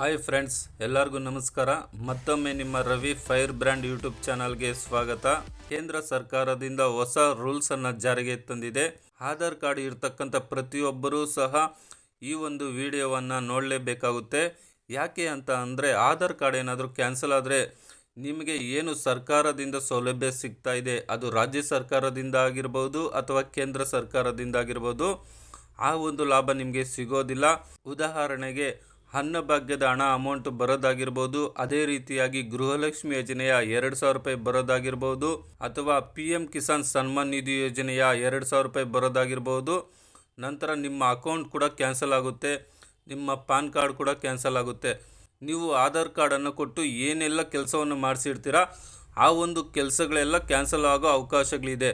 Hi friends, ಎಲ್ಲರಿಗೂ ನಮಸ್ಕಾರ. ಮತ್ತೊಮ್ಮೆ ನಿಮ್ಮ ರವಿ ಫೈರ್ ಬ್ರ್ಯಾಂಡ್ ಯೂಟ್ಯೂಬ್ ಚಾನಲ್ಗೆ ಸ್ವಾಗತ. ಕೇಂದ್ರ ಸರ್ಕಾರದಿಂದ ಹೊಸ ರೂಲ್ಸನ್ನು ಜಾರಿಗೆ ತಂದಿದೆ. ಆಧಾರ್ ಕಾರ್ಡ್ ಇರ್ತಕ್ಕಂಥ ಪ್ರತಿಯೊಬ್ಬರೂ ಸಹ ಈ ಒಂದು ವಿಡಿಯೋವನ್ನು ನೋಡಲೇಬೇಕಾಗುತ್ತೆ. ಯಾಕೆ ಅಂತ ಅಂದರೆ, ಆಧಾರ್ ಕಾರ್ಡ್ ಏನಾದರೂ ಕ್ಯಾನ್ಸಲ್ ಆದರೆ ನಿಮಗೆ ಏನು ಸರ್ಕಾರದಿಂದ ಸೌಲಭ್ಯ ಸಿಗ್ತಾ ಇದೆ, ಅದು ರಾಜ್ಯ ಸರ್ಕಾರದಿಂದ ಆಗಿರ್ಬೋದು ಅಥವಾ ಕೇಂದ್ರ ಸರ್ಕಾರದಿಂದ ಆಗಿರ್ಬೋದು, ಆ ಒಂದು ಲಾಭ ನಿಮಗೆ ಸಿಗೋದಿಲ್ಲ. ಉದಾಹರಣೆಗೆ ಅನ್ನಭಾಗ್ಯದ ಹಣ ಅಮೌಂಟ್ ಬರೋದಾಗಿರ್ಬೋದು, ಅದೇ ರೀತಿಯಾಗಿ ಗೃಹಲಕ್ಷ್ಮಿ ಯೋಜನೆಯ 2,000 ರೂಪಾಯಿ ಬರೋದಾಗಿರ್ಬೋದು, ಅಥವಾ PM ಕಿಸಾನ್ ಸನ್ಮಾನ್ ನಿಧಿ ಯೋಜನೆಯ 2,000 ರೂಪಾಯಿ ಬರೋದಾಗಿರ್ಬೋದು. ನಂತರ ನಿಮ್ಮ ಅಕೌಂಟ್ ಕೂಡ ಕ್ಯಾನ್ಸಲ್ ಆಗುತ್ತೆ, ನಿಮ್ಮ ಪಾನ್ ಕಾರ್ಡ್ ಕೂಡ ಕ್ಯಾನ್ಸಲ್ ಆಗುತ್ತೆ. ನೀವು ಆಧಾರ್ ಕಾರ್ಡನ್ನು ಕೊಟ್ಟು ಏನೆಲ್ಲ ಕೆಲಸವನ್ನು ಮಾಡಿಸಿರ್ತೀರ, ಆ ಒಂದು ಕೆಲಸಗಳೆಲ್ಲ ಕ್ಯಾನ್ಸಲ್ ಆಗೋ ಅವಕಾಶಗಳಿದೆ.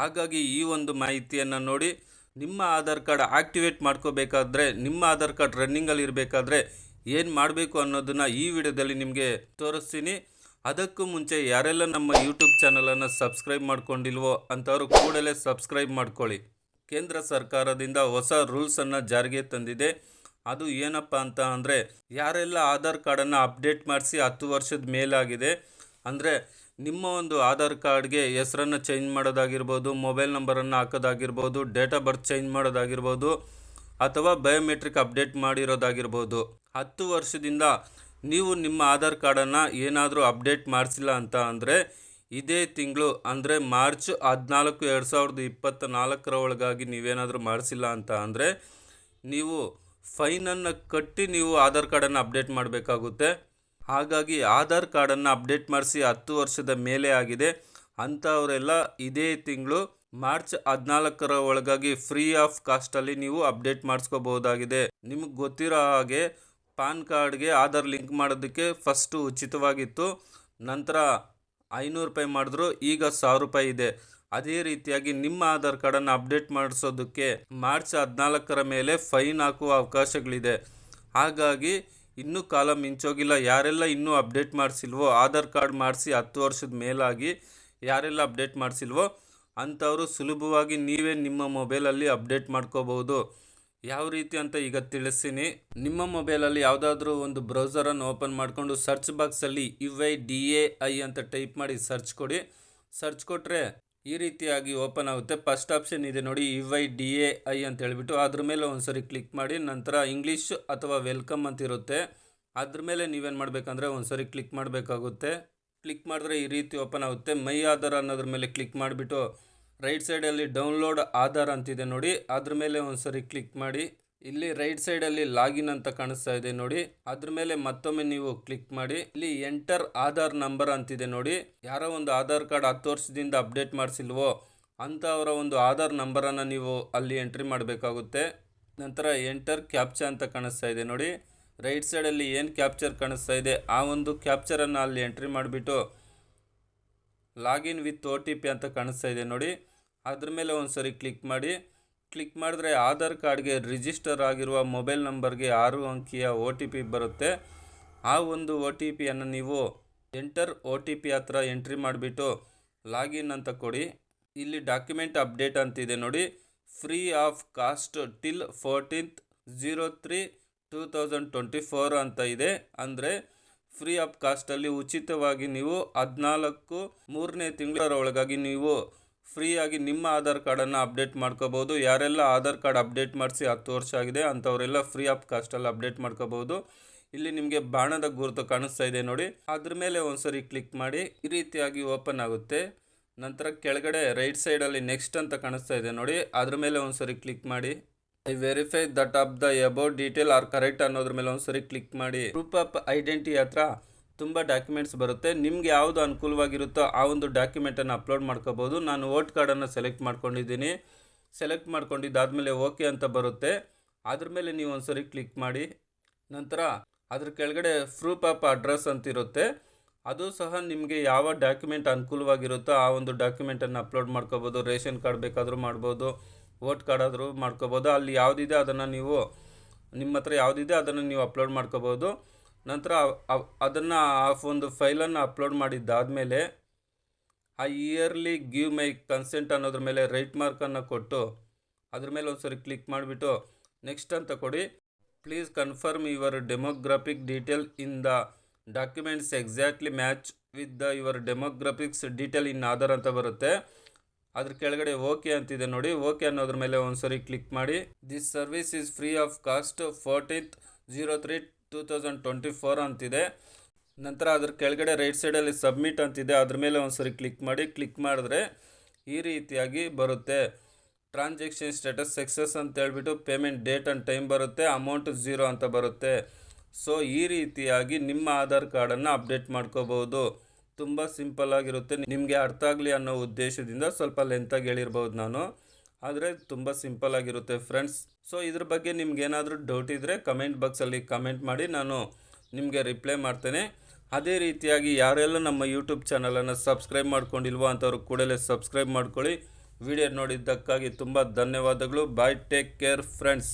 ಹಾಗಾಗಿ ಈ ಒಂದು ಮಾಹಿತಿಯನ್ನು ನೋಡಿ, ನಿಮ್ಮ ಆಧಾರ್ ಕಾರ್ಡ್ ಆಕ್ಟಿವೇಟ್ ಮಾಡ್ಕೋಬೇಕಾದ್ರೆ, ನಿಮ್ಮ ಆಧಾರ್ ಕಾರ್ಡ್ ರನ್ನಿಂಗಲ್ಲಿ ಇರಬೇಕಾದ್ರೆ ಏನು ಮಾಡಬೇಕು ಅನ್ನೋದನ್ನು ಈ ವಿಡಿಯೋದಲ್ಲಿ ನಿಮಗೆ ತೋರಿಸ್ತೀನಿ. ಅದಕ್ಕೂ ಮುಂಚೆ ಯಾರೆಲ್ಲ ನಮ್ಮ ಯೂಟ್ಯೂಬ್ ಚಾನಲನ್ನು ಸಬ್ಸ್ಕ್ರೈಬ್ ಮಾಡ್ಕೊಂಡಿಲ್ವೋ ಅಂಥವರು ಕೂಡಲೇ ಸಬ್ಸ್ಕ್ರೈಬ್ ಮಾಡ್ಕೊಳ್ಳಿ. ಕೇಂದ್ರ ಸರ್ಕಾರದಿಂದ ಹೊಸ ರೂಲ್ಸನ್ನು ಜಾರಿಗೆ ತಂದಿದೆ. ಅದು ಏನಪ್ಪ ಅಂತ ಅಂದರೆ, ಯಾರೆಲ್ಲ ಆಧಾರ್ ಕಾರ್ಡನ್ನು ಅಪ್ಡೇಟ್ ಮಾಡಿಸಿ 10 ವರ್ಷದ ಮೇಲಾಗಿದೆ, ಅಂದರೆ ನಿಮ್ಮ ಒಂದು ಆಧಾರ್ ಕಾರ್ಡ್ಗೆ ಹೆಸರನ್ನು ಚೇಂಜ್ ಮಾಡೋದಾಗಿರ್ಬೋದು, ಮೊಬೈಲ್ ನಂಬರನ್ನು ಹಾಕೋದಾಗಿರ್ಬೋದು, ಡೇಟ್ ಆಫ್ ಬರ್ತ್ ಚೇಂಜ್ ಮಾಡೋದಾಗಿರ್ಬೋದು, ಅಥವಾ ಬಯೋಮೆಟ್ರಿಕ್ ಅಪ್ಡೇಟ್ ಮಾಡಿರೋದಾಗಿರ್ಬೋದು, 10 ವರ್ಷದಿಂದ ನೀವು ನಿಮ್ಮ ಆಧಾರ್ ಕಾರ್ಡನ್ನು ಏನಾದರೂ ಅಪ್ಡೇಟ್ ಮಾಡಿಸಿಲ್ಲ ಅಂತ ಅಂದರೆ, ಇದೇ ತಿಂಗಳು ಅಂದರೆ ಮಾರ್ಚ್ 14, 2024 ಒಳಗಾಗಿ ನೀವೇನಾದರೂ ಮಾಡಿಸಿಲ್ಲ ಅಂತ ಅಂದರೆ ನೀವು ಫೈನನ್ನು ಕಟ್ಟಿ ನೀವು ಆಧಾರ್ ಕಾರ್ಡನ್ನು ಅಪ್ಡೇಟ್ ಮಾಡಬೇಕಾಗುತ್ತೆ. ಹಾಗಾಗಿ ಆಧಾರ್ ಕಾರ್ಡನ್ನು ಅಪ್ಡೇಟ್ ಮಾಡಿಸಿ 10 ವರ್ಷದ ಮೇಲೆ ಆಗಿದೆ ಅಂಥವರೆಲ್ಲ ಇದೇ ತಿಂಗಳು ಮಾರ್ಚ್ 14 ಒಳಗಾಗಿ ಫ್ರೀ ಆಫ್ ಕಾಸ್ಟಲ್ಲಿ ನೀವು ಅಪ್ಡೇಟ್ ಮಾಡಿಸ್ಕೋಬಹುದಾಗಿದೆ. ನಿಮಗೆ ಗೊತ್ತಿರೋ ಹಾಗೆ ಪಾನ್ ಕಾರ್ಡ್ಗೆ ಆಧಾರ್ ಲಿಂಕ್ ಮಾಡೋದಕ್ಕೆ ಫಸ್ಟು ಉಚಿತವಾಗಿತ್ತು, ನಂತರ 500 ರೂಪಾಯಿ ಮಾಡಿದ್ರು, ಈಗ 1000 ರೂಪಾಯಿ ಇದೆ. ಅದೇ ರೀತಿಯಾಗಿ ನಿಮ್ಮ ಆಧಾರ್ ಕಾರ್ಡನ್ನು ಅಪ್ಡೇಟ್ ಮಾಡಿಸೋದಕ್ಕೆ ಮಾರ್ಚ್ 14 ಮೇಲೆ ಫೈನ್ ಹಾಕುವ ಅವಕಾಶಗಳಿದೆ. ಹಾಗಾಗಿ ಇನ್ನೂ ಕಾಲ ಮಿಂಚೋಗಿಲ್ಲ. ಯಾರೆಲ್ಲ ಇನ್ನೂ ಅಪ್ಡೇಟ್ ಮಾಡಿಸಿಲ್ವೋ, ಆಧಾರ್ ಕಾರ್ಡ್ ಮಾಡಿಸಿ 10 ವರ್ಷದ ಮೇಲಾಗಿ ಯಾರೆಲ್ಲ ಅಪ್ಡೇಟ್ ಮಾಡಿಸಿಲ್ವೋ ಅಂಥವರು ಸುಲಭವಾಗಿ ನೀವೇ ನಿಮ್ಮ ಮೊಬೈಲಲ್ಲಿ ಅಪ್ಡೇಟ್ ಮಾಡ್ಕೋಬಹುದು. ಯಾವ ರೀತಿ ಅಂತ ಈಗ ತಿಳಿಸ್ತೀನಿ. ನಿಮ್ಮ ಮೊಬೈಲಲ್ಲಿ ಯಾವುದಾದ್ರೂ ಒಂದು ಬ್ರೌಸರನ್ನು ಓಪನ್ ಮಾಡಿಕೊಂಡು ಸರ್ಚ್ ಬಾಕ್ಸಲ್ಲಿ UIDAI ಅಂತ ಟೈಪ್ ಮಾಡಿ ಸರ್ಚ್ ಕೊಡಿ. ಸರ್ಚ್ ಕೊಟ್ಟರೆ ಈ ರೀತಿಯಾಗಿ ಓಪನ್ ಆಗುತ್ತೆ. ಫಸ್ಟ್ ಆಪ್ಷನ್ ಇದೆ ನೋಡಿ, UIDAI ಅಂತ ಹೇಳ್ಬಿಟ್ಟು, ಅದ್ರ ಮೇಲೆ ಒಂದ್ಸರಿ ಕ್ಲಿಕ್ ಮಾಡಿ. ನಂತರ ಇಂಗ್ಲೀಷ್ ಅಥವಾ ವೆಲ್ಕಮ್ ಅಂತ ಇರುತ್ತೆ, ಅದ್ರ ಮೇಲೆ ನೀವೇನು ಮಾಡಬೇಕಂದ್ರೆ ಒಂದ್ಸರಿ ಕ್ಲಿಕ್ ಮಾಡಬೇಕಾಗುತ್ತೆ. ಕ್ಲಿಕ್ ಮಾಡಿದ್ರೆ ಈ ರೀತಿ ಓಪನ್ ಆಗುತ್ತೆ. ಮೈ ಆಧಾರ್ ಅನ್ನೋದ್ರ ಮೇಲೆ ಕ್ಲಿಕ್ ಮಾಡಿಬಿಟ್ಟು ರೈಟ್ ಸೈಡಲ್ಲಿ ಡೌನ್ಲೋಡ್ ಆಧಾರ್ ಅಂತಿದೆ ನೋಡಿ, ಅದ್ರ ಮೇಲೆ ಒಂದ್ಸರಿ ಕ್ಲಿಕ್ ಮಾಡಿ. ಇಲ್ಲಿ ರೈಟ್ ಸೈಡಲ್ಲಿ ಲಾಗಿನ್ ಅಂತ ಕಾಣಿಸ್ತಾ ಇದೆ ನೋಡಿ, ಅದ್ರ ಮೇಲೆ ಮತ್ತೊಮ್ಮೆ ನೀವು ಕ್ಲಿಕ್ ಮಾಡಿ. ಇಲ್ಲಿ ಎಂಟರ್ ಆಧಾರ್ ನಂಬರ್ ಅಂತಿದೆ ನೋಡಿ, ಯಾರೋ ಒಂದು ಆಧಾರ್ ಕಾರ್ಡ್ 10 ವರ್ಷದಿಂದ ಅಪ್ಡೇಟ್ ಮಾಡಿಸಿಲ್ವೋ ಅಂಥವರ ಒಂದು ಆಧಾರ್ ನಂಬರನ್ನು ನೀವು ಅಲ್ಲಿ ಎಂಟ್ರಿ ಮಾಡಬೇಕಾಗುತ್ತೆ. ನಂತರ ಎಂಟರ್ ಕ್ಯಾಪ್ಚಾ ಅಂತ ಕಾಣಿಸ್ತಾ ಇದೆ ನೋಡಿ, ರೈಟ್ ಸೈಡಲ್ಲಿ ಏನು ಕ್ಯಾಪ್ಚರ್ ಕಾಣಿಸ್ತಾ ಇದೆ ಆ ಒಂದು ಕ್ಯಾಪ್ಚರನ್ನು ಅಲ್ಲಿ ಎಂಟ್ರಿ ಮಾಡಿಬಿಟ್ಟು ಲಾಗಿನ್ ವಿತ್ OTP ಅಂತ ಕಾಣಿಸ್ತಾ ಇದೆ ನೋಡಿ, ಅದ್ರ ಮೇಲೆ ಒಂದ್ಸರಿ ಕ್ಲಿಕ್ ಮಾಡಿ. ಕ್ಲಿಕ್ ಮಾಡಿದ್ರೆ ಆಧಾರ್ ಕಾರ್ಡ್ಗೆ ರಿಜಿಸ್ಟರ್ ಆಗಿರುವ ಮೊಬೈಲ್ ನಂಬರ್ಗೆ 6 ಅಂಕಿಯ OTP ಬರುತ್ತೆ. ಆ ಒಂದು OTPಯನ್ನು ನೀವು ಎಂಟರ್ OTP ಹತ್ರ ಎಂಟ್ರಿ ಮಾಡಿಬಿಟ್ಟು ಲಾಗಿನ್ ಅಂತ ಕೊಡಿ. ಇಲ್ಲಿ ಡಾಕ್ಯುಮೆಂಟ್ ಅಪ್ಡೇಟ್ ಅಂತಿದೆ ನೋಡಿ, ಫ್ರೀ ಆಫ್ ಕಾಸ್ಟ್ ಟಿಲ್ 14/03/2024 ಅಂತ ಇದೆ. ಅಂದರೆ ಫ್ರೀ ಆಫ್ ಕಾಸ್ಟಲ್ಲಿ ಉಚಿತವಾಗಿ ನೀವು 14 3ನೇ ತಿಂಗಳ ಒಳಗಾಗಿ ನೀವು ಫ್ರೀಯಾಗಿ ನಿಮ್ಮ ಆಧಾರ್ ಕಾರ್ಡನ್ನು ಅಪ್ಡೇಟ್ ಮಾಡ್ಕೋಬೋದು. ಯಾರೆಲ್ಲ ಆಧಾರ್ ಕಾರ್ಡ್ ಅಪ್ಡೇಟ್ ಮಾಡಿಸಿ 10 ವರ್ಷ ಆಗಿದೆ ಅಂಥವರೆಲ್ಲ ಫ್ರೀ ಆಫ್ ಕಾಸ್ಟಲ್ಲಿ ಅಪ್ಡೇಟ್ ಮಾಡ್ಕೋಬೋದು. ಇಲ್ಲಿ ನಿಮಗೆ ಬಾಣದ ಗುರುತು ಕಾಣಿಸ್ತಾ ಇದೆ ನೋಡಿ, ಅದ್ರ ಮೇಲೆ ಒಂದ್ಸರಿ ಕ್ಲಿಕ್ ಮಾಡಿ. ಈ ರೀತಿಯಾಗಿ ಓಪನ್ ಆಗುತ್ತೆ. ನಂತರ ಕೆಳಗಡೆ ರೈಟ್ ಸೈಡಲ್ಲಿ ನೆಕ್ಸ್ಟ್ ಅಂತ ಕಾಣಿಸ್ತಾ ಇದೆ ನೋಡಿ, ಅದ್ರ ಮೇಲೆ ಒಂದ್ಸರಿ ಕ್ಲಿಕ್ ಮಾಡಿ. I verify that of the about detail are correct ಅನ್ನೋದ್ರ ಮೇಲೆ ಒಂದ್ಸರಿ ಕ್ಲಿಕ್ ಮಾಡಿ. ಪ್ರೂಫ್ ಆಫ್ ಐಡೆಂಟಿಟಿ ಹತ್ರ ತುಂಬ ಡಾಕ್ಯುಮೆಂಟ್ಸ್ ಬರುತ್ತೆ, ನಿಮ್ಗೆ ಯಾವುದು ಅನುಕೂಲವಾಗಿರುತ್ತೋ ಆ ಒಂದು ಡಾಕ್ಯುಮೆಂಟನ್ನು ಅಪ್ಲೋಡ್ ಮಾಡ್ಕೋಬೋದು. ನಾನು ವೋಟ್ ಕಾರ್ಡನ್ನು ಸೆಲೆಕ್ಟ್ ಮಾಡ್ಕೊಂಡಿದ್ದೀನಿ. ಸೆಲೆಕ್ಟ್ ಮಾಡ್ಕೊಂಡಿದ್ದಾದಮೇಲೆ ಓಕೆ ಅಂತ ಬರುತ್ತೆ, ಅದ್ರ ಮೇಲೆ ನೀವು ಒಂದ್ಸರಿ ಕ್ಲಿಕ್ ಮಾಡಿ. ನಂತರ ಅದ್ರ ಕೆಳಗಡೆ ಪ್ರೂಫ್ ಆಫ್ ಅಡ್ರೆಸ್ ಅಂತಿರುತ್ತೆ, ಅದು ಸಹ ನಿಮಗೆ ಯಾವ ಡಾಕ್ಯುಮೆಂಟ್ ಅನುಕೂಲವಾಗಿರುತ್ತೋ ಆ ಒಂದು ಡಾಕ್ಯುಮೆಂಟನ್ನು ಅಪ್ಲೋಡ್ ಮಾಡ್ಕೋಬೋದು. ರೇಷನ್ ಕಾರ್ಡ್ ಬೇಕಾದರೂ ಮಾಡ್ಬೋದು, ವೋಟ್ ಕಾರ್ಡ್ ಆದರೂ ಮಾಡ್ಕೋಬೋದು. ಅಲ್ಲಿ ಯಾವುದಿದೆ ಅದನ್ನು ನೀವು ನಿಮ್ಮ ಹತ್ರ ಯಾವುದಿದೆ ಅದನ್ನು ನೀವು ಅಪ್ಲೋಡ್ ಮಾಡ್ಕೋಬೋದು. ನಂತರ ಅದನ್ನು ಆ ಒಂದು ಫೈಲನ್ನು ಅಪ್ಲೋಡ್ ಮಾಡಿದ್ದಾದಮೇಲೆ ಆ ಇಯರ್ಲಿ ಗಿವ್ ಮೈ ಕನ್ಸೆಂಟ್ ಅನ್ನೋದ್ರ ಮೇಲೆ ರೈಟ್ ಮಾರ್ಕನ್ನು ಕೊಟ್ಟು ಅದ್ರ ಮೇಲೆ ಒಂದ್ಸರಿ ಕ್ಲಿಕ್ ಮಾಡಿಬಿಟ್ಟು ನೆಕ್ಸ್ಟ್ ಅಂತ ಕೊಡಿ. Please confirm your demographic detail in the documents exactly match with the your demographics detail in Aadhaar ಅಂತ ಬರುತ್ತೆ. ಅದ್ರ ಕೆಳಗಡೆ ಓಕೆ ಅಂತಿದೆ ನೋಡಿ, ಓಕೆ ಅನ್ನೋದ್ರ ಮೇಲೆ ಒಂದ್ಸರಿ ಕ್ಲಿಕ್ ಮಾಡಿ. This service is free of cost 14/03/2024 ಅಂತಿದೆ. ನಂತರ ಅದ್ರ ಕೆಳಗಡೆ ರೈಟ್ ಸೈಡಲ್ಲಿ ಸಬ್ಮಿಟ್ ಅಂತಿದೆ, ಅದ್ರ ಮೇಲೆ ಒಂದ್ಸರಿ ಕ್ಲಿಕ್ ಮಾಡಿ. ಕ್ಲಿಕ್ ಮಾಡಿದ್ರೆ ಈ ರೀತಿಯಾಗಿ ಬರುತ್ತೆ. ಟ್ರಾನ್ಸಾಕ್ಷನ್ ಸ್ಟೇಟಸ್ ಸಕ್ಸಸ್ ಅಂತ ಹೇಳ್ಬಿಟ್ಟು ಪೇಮೆಂಟ್ ಡೇಟ್ ಆ್ಯಂಡ್ ಟೈಮ್ ಬರುತ್ತೆ, ಅಮೌಂಟ್ 0 ಅಂತ ಬರುತ್ತೆ. ಸೊ ಈ ರೀತಿಯಾಗಿ ನಿಮ್ಮ ಆಧಾರ್ ಕಾರ್ಡನ್ನು ಅಪ್ಡೇಟ್ ಮಾಡ್ಕೋಬಹುದು. ತುಂಬ ಸಿಂಪಲ್ ಆಗಿರುತ್ತೆ. ನಿಮಗೆ ಅರ್ಥ ಆಗಲಿ ಅನ್ನೋ ಉದ್ದೇಶದಿಂದ ಸ್ವಲ್ಪ ಲೆಂತಾಗಿ ಹೇಳಿರ್ಬೋದು ನಾನು, ಆದರೆ ತುಂಬ ಸಿಂಪಲ್ ಆಗಿರುತ್ತೆ ಫ್ರೆಂಡ್ಸ್. ಸೊ ಇದ್ರ ಬಗ್ಗೆ ನಿಮ್ಗೆ ಏನಾದರೂ ಡೌಟ್ ಇದ್ದರೆ ಕಮೆಂಟ್ ಬಾಕ್ಸಲ್ಲಿ ಕಮೆಂಟ್ ಮಾಡಿ, ನಾನು ನಿಮಗೆ ರಿಪ್ಲೈ ಮಾಡ್ತೇನೆ. ಅದೇ ರೀತಿಯಾಗಿ ಯಾರೆಲ್ಲ ನಮ್ಮ ಯೂಟ್ಯೂಬ್ ಚಾನಲನ್ನು ಸಬ್ಸ್ಕ್ರೈಬ್ ಮಾಡ್ಕೊಂಡಿಲ್ವೋ ಅಂಥವ್ರು ಕೂಡಲೇ ಸಬ್ಸ್ಕ್ರೈಬ್ ಮಾಡ್ಕೊಳ್ಳಿ. ವಿಡಿಯೋ ನೋಡಿದ್ದಕ್ಕಾಗಿ ತುಂಬ ಧನ್ಯವಾದಗಳು. ಬಾಯ್, ಟೇಕ್ ಕೇರ್ ಫ್ರೆಂಡ್ಸ್.